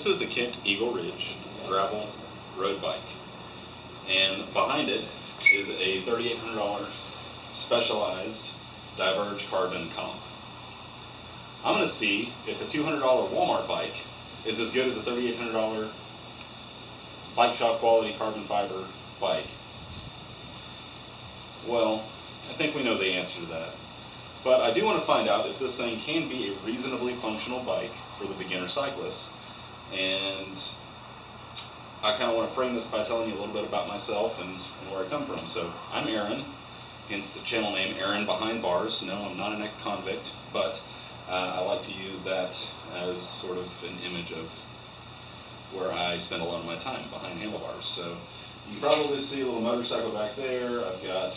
is the Kent Eagle Ridge gravel road bike, and behind it is a $3,800 specialized Diverge carbon comp. I'm going to see if a $200 Walmart bike is as good as a $3,800 bike shop quality carbon fiber bike. Well, I think we know the answer to that. But I do want to find out if this thing can be a reasonably functional bike for the beginner cyclist. And I kind of want to frame this by telling you a little bit about myself and where I come from. So I'm Aaron, hence the channel name Aaron Behind Bars. No, I'm not an ex-convict, but I like to use that as sort of an image of where I spend a lot of my time, behind handlebars. So you can probably see a little motorcycle back there. I've got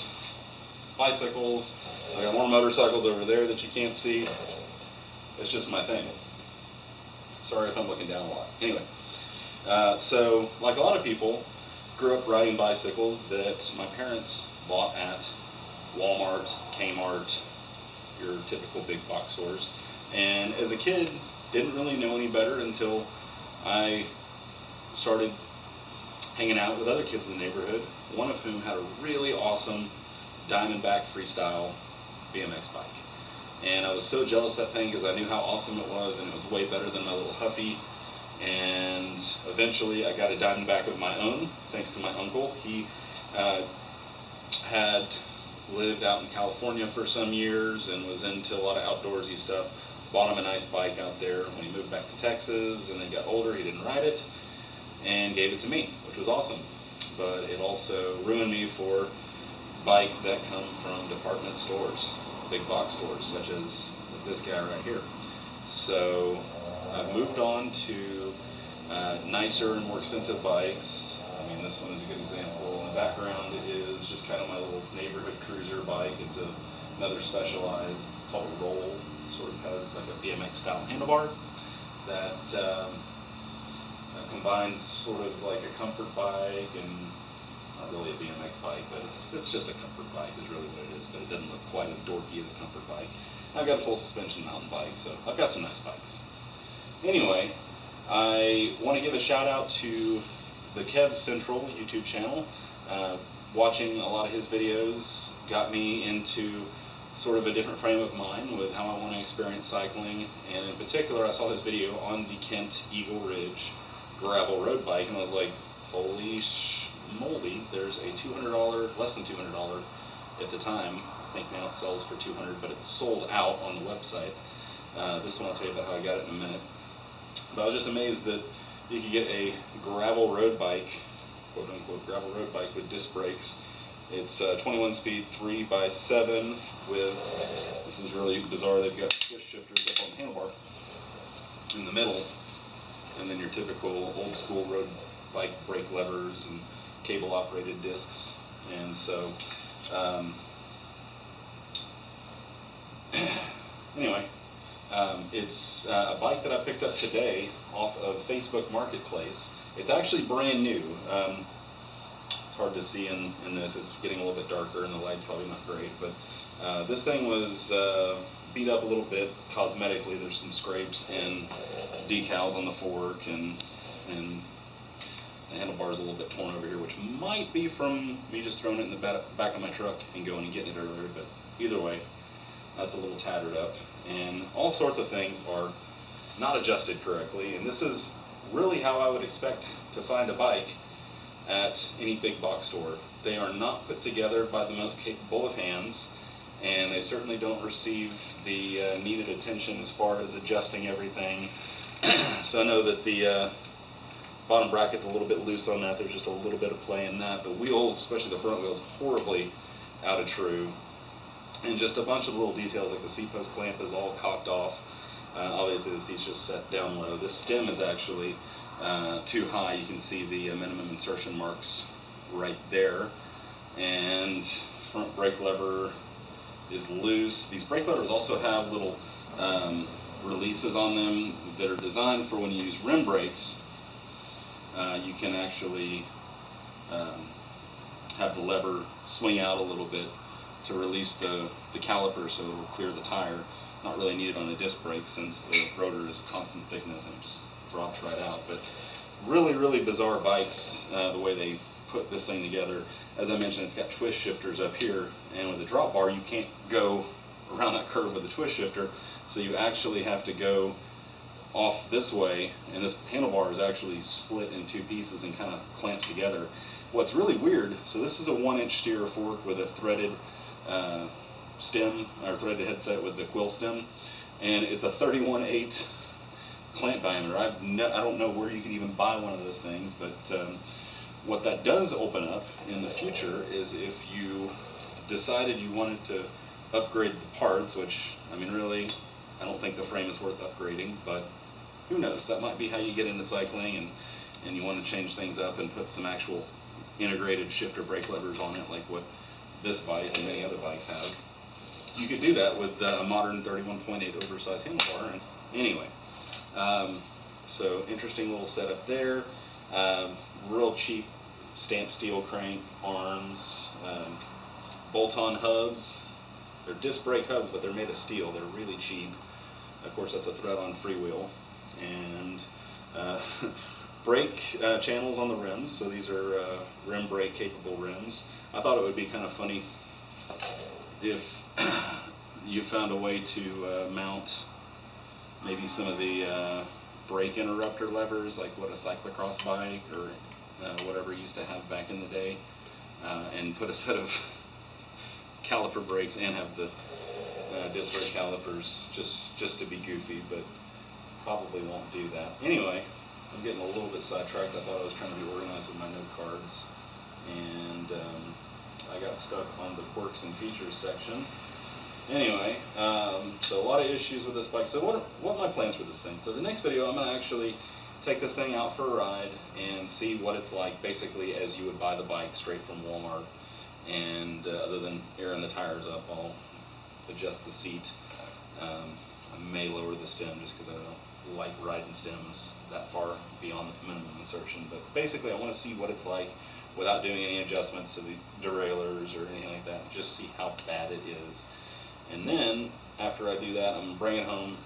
bicycles. I got more motorcycles over there that you can't see. It's just my thing. Sorry if I'm looking down a lot. Anyway, so like a lot of people, grew up riding bicycles that my parents bought at Walmart, Kmart, your typical big box stores. And as a kid, didn't really know any better until I started hanging out with other kids in the neighborhood, one of whom had a really awesome Diamondback Freestyle BMX bike. And I was so jealous of that thing because I knew how awesome it was, and it was way better than my little Huffy. And eventually I got a Diamondback of my own, thanks to my uncle. He had lived out in California for some years and was into a lot of outdoorsy stuff. Bought him a nice bike out there. When he moved back to Texas and then got older, he didn't ride it and gave it to me, which was awesome. But it also ruined me for bikes that come from department stores, big box stores, such as this guy right here. So I've moved on to nicer and more expensive bikes. I mean, this one is a good example. In the background is just kind of my little neighborhood cruiser bike. It's another specialized, it's called a Roll. It sort of has like a BMX style handlebar that combines sort of like a comfort bike and not really a BMX bike, but it's just a comfort bike is really what it is, but it doesn't look quite as dorky as a comfort bike. I've got a full suspension mountain bike, so I've got some nice bikes. Anyway, I want to give a shout out to the KevCentral YouTube channel. Watching a lot of his videos got me into sort of a different frame of mind with how I want to experience cycling, and in particular I saw his video on the Kent Eagle Ridge gravel road bike, and I was like, holy moly, there's a $200, less than $200 at the time. I think now it sells for $200, but it's sold out on the website. This one I'll tell you about how I got it in a minute. But I was just amazed that you could get a gravel road bike, quote unquote gravel road bike with disc brakes. It's 21 speed 3x7 with, this is really bizarre, they've got twist shifters up on the handlebar in the middle, and then your typical old school road bike brake levers and cable operated discs. And so anyway, it's a bike that I picked up today off of Facebook Marketplace. It's actually brand new. It's hard to see in this, it's getting a little bit darker and the light's probably not great, but this thing was beat up a little bit cosmetically. There's some scrapes and decals on the fork, and the handlebar is a little bit torn over here, which might be from me just throwing it in the back of my truck and going and getting it earlier, but either way, that's a little tattered up, and all sorts of things are not adjusted correctly, and this is really how I would expect to find a bike at any big box store. They are not put together by the most capable of hands, and they certainly don't receive the needed attention as far as adjusting everything. So I know that the bottom bracket's a little bit loose on that. There's just a little bit of play in that. The wheels, especially the front wheels, horribly out of true. And just a bunch of little details, like the seat post clamp is all cocked off. Obviously the seat's just set down low. This stem is actually too high. You can see the minimum insertion marks right there. And front brake lever is loose. These brake levers also have little releases on them that are designed for when you use rim brakes. You can actually have the lever swing out a little bit to release the caliper so it will clear the tire. Not really needed on a disc brake since the rotor is a constant thickness and it just drops right out. But really, really bizarre bikes, the way they put this thing together. As I mentioned, it's got twist shifters up here, and with the drop bar, you can't go around that curve with a twist shifter, so you actually have to go off this way, and this handlebar is actually split in two pieces and kind of clamped together. What's really weird, so this is a 1-inch steerer fork with a threaded stem, or threaded headset with the quill stem, and it's a 31/8 clamp diameter. I don't know where you can even buy one of those things, but what that does open up in the future is if you decided you wanted to upgrade the parts, which, I mean, really, I don't think the frame is worth upgrading, but who knows, that might be how you get into cycling, and you want to change things up and put some actual integrated shifter brake levers on it, like what this bike and many other bikes have. You could do that with a modern 31.8 oversized handlebar. And anyway, so interesting little setup there. Real cheap stamped steel crank arms, bolt-on hubs. They're disc brake hubs, but they're made of steel. They're really cheap. Of course, that's a thread-on freewheel. And brake channels on the rims. So these are rim brake capable rims. I thought it would be kind of funny if you found a way to mount maybe some of the brake interrupter levers, like what a cyclocross bike or whatever used to have back in the day, and put a set of caliper brakes and have the disc brake calipers just to be goofy, but probably won't do that. Anyway, I'm getting a little bit sidetracked. I thought I was trying to be organized with my note cards, and I got stuck on the Quirks and Features section. Anyway, so a lot of issues with this bike. So what are my plans for this thing? So the next video, I'm going to actually take this thing out for a ride and see what it's like, basically as you would buy the bike straight from Walmart. And other than airing the tires up, I'll adjust the seat. I may lower the stem just because I don't like riding stems that far beyond the minimum insertion. But basically, I want to see what it's like without doing any adjustments to the derailleurs or anything like that. Just see how bad it is. And then, after I do that, I'm going to bring it home,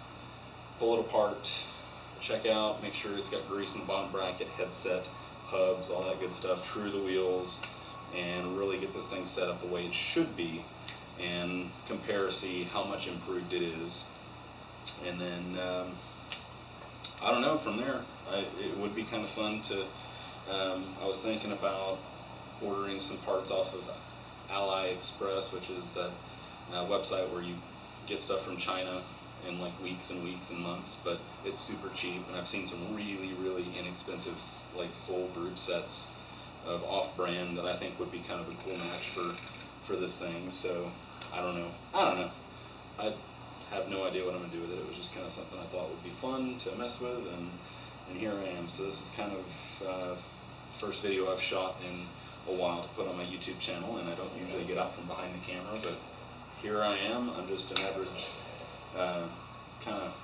pull it apart, check out, make sure it's got grease in the bottom bracket, headset, hubs, all that good stuff, true the wheels, and really get this thing set up the way it should be, and compare, see how much improved it is. And then, I don't know, from there, it would be kind of fun to, I was thinking about ordering some parts off of AliExpress, which is that website where you get stuff from China in like weeks and weeks and months, but it's super cheap, and I've seen some really, really inexpensive, like full group sets of off-brand that I think would be kind of a cool match for this thing. So I don't know. I have no idea what I'm going to do with it. It was just kind of something I thought would be fun to mess with, and here I am. So this is kind of first video I've shot in a while to put on my YouTube channel, and I don't usually get out from behind the camera, but here I am. I'm just an average kind of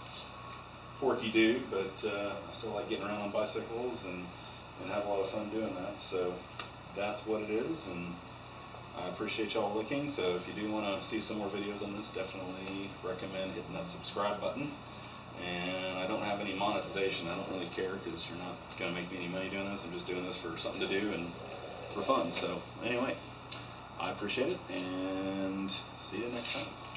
quirky dude, but I still like getting around on bicycles and have a lot of fun doing that. So that's what it is, and I appreciate y'all looking. So if you do want to see some more videos on this, definitely recommend hitting that subscribe button. And I don't have any monetization. I don't really care, because you're not going to make me any money doing this. I'm just doing this for something to do and for fun. So anyway, I appreciate it, and see you next time.